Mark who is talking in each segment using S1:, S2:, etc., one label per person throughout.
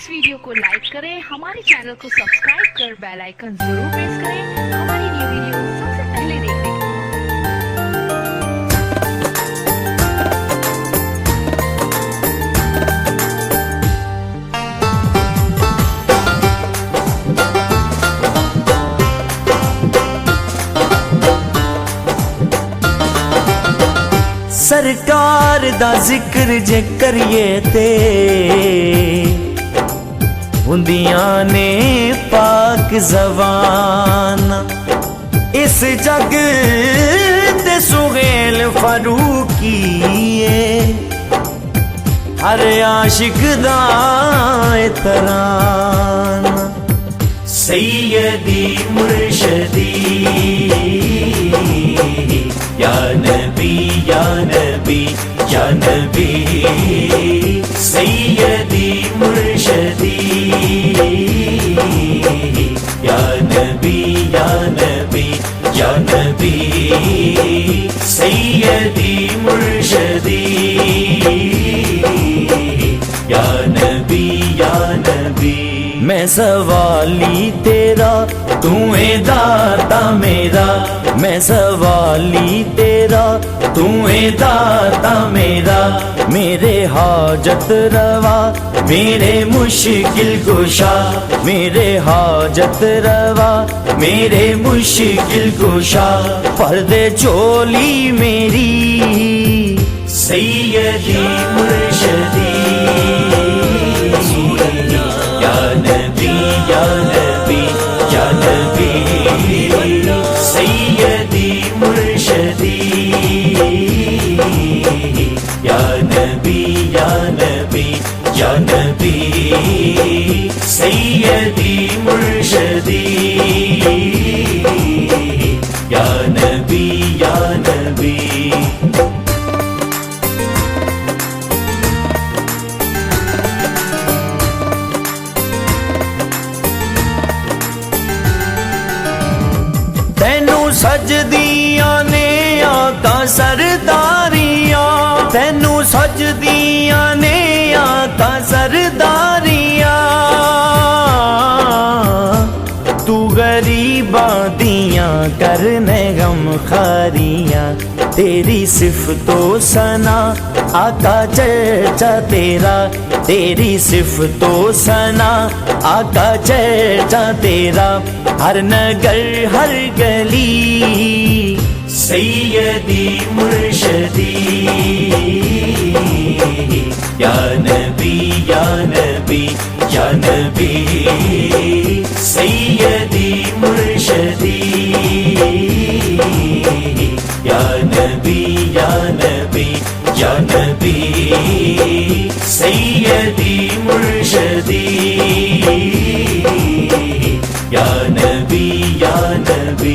S1: इस वीडियो को लाइक करें, हमारे चैनल को सब्सक्राइब कर बेल आइकन जरूर प्रेस करें हमारी न्यू वीडियो सबसे पहले देखने के लिए।
S2: सरकार दा जिक्र जे करिए ते हुंदियां ने पाक ज़बान। इस जग ते सुहेल फारूकी हर आशिक दा तरान। सैयदी मुर्शदी या नबी या नबी या नबी, सैयदी मुर्शदी या नबी या नबी या नबी, सैयदी मुर्शदी या नबी या नबी। मैं सवाली तेरा तू है दाता मेरा, मैं सवाली तेरा तू है दाता मेरा। मेरे हाजत रवा मेरे मुश्किल कुशा, मेरे हाजत रवा मेरे मुश्किल कुशा। पर्दे चोली मेरी सैयदी मुर्शदी या नबी या नबी या नबी, सैयदी मुर्शदी या नबी या नबी या नबी, सैयदी मुर्शदी या नबी या नबी। तैनू सजदियां ने आका सरदारियां, तैनू सजदियां ने आका सरदारियां। तू गरीबां दियां करने गम खारियां, तेरी सिफतो सना आका चर्चा तेरा, तेरी सिफतो सना आका चर्चा तेरा। हर नगर हर गली सैयदी मुर्शदी या नबी या नबी या नबी, सैयदी मुर्शदी या नबी या नबी या नबी, सैयदी मुर्शदी या नबी या नबी।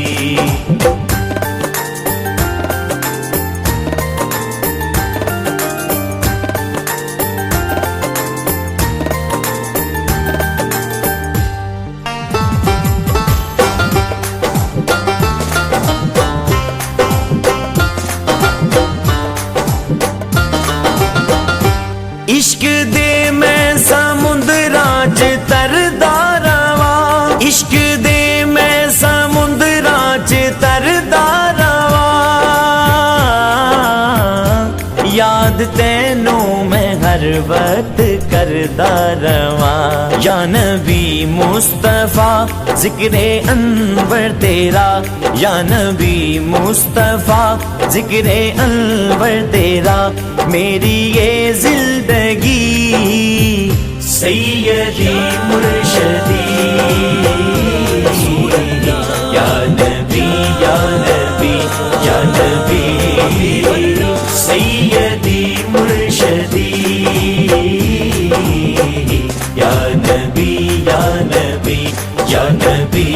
S2: इश्क दे मैं समुंदरां च तरदा रवा, इश्क दे मैं समुंदरां च तरदा रवा। याद तैनू मैं हर वक्त करदा रवा। या नबी मुस्तफा जिक्रे अनवर तेरा, या नबी मुस्तफा जिक्रे अनवर तेरा। मेरी ये जिंदगी सैयदी मुर्शदी या नबी या नबी या नबी, सैयदी मुर्शदी या नबी या नबी या नबी,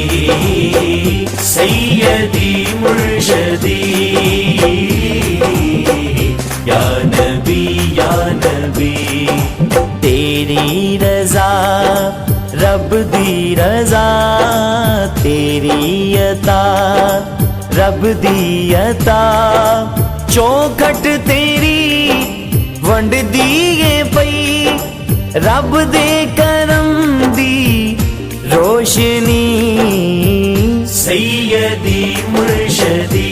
S2: सैयदी मुर्शदी या नबी या नबी। तेरी रजा रब दी रजा, तेरी अता रब दी अता। चौखट तेरी वंड दी पई रब दे करम दी रोशनी सैयदी मुर्शदी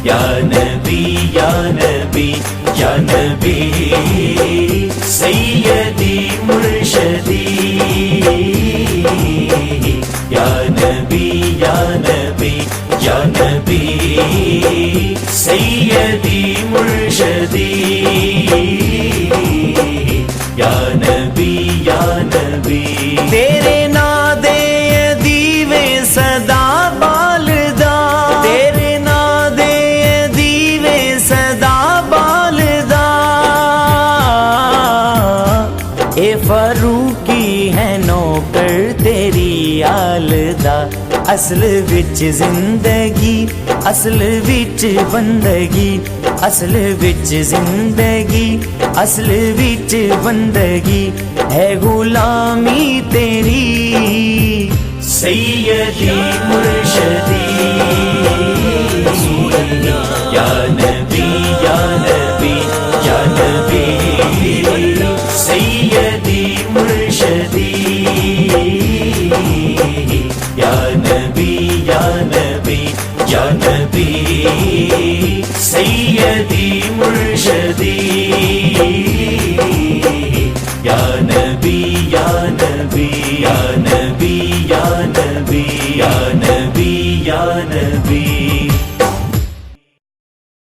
S2: या नबी या नबी या नबी सैयदी मुर्शदी या नबी या नबी या नबी सैयदी मुर्शदी या नबी या नबी तेरे नादे दीवे सदा बालदा तेरे नादे दीवे सदा बालदा ए फरूकी है नौकर तेरी आलदा असल विच जिंदगी असल विच बंदगी असल विच जिंदगी असल विच बंदगी है गुलामी तेरी सैयदी मुर्शदी या नबी या नबी या नबी सैयदी मुर्शदी या नबी या नबी या नबी सैयदी मुर्शदी या नबी या नबी या नबी या नबी या नबी या नबी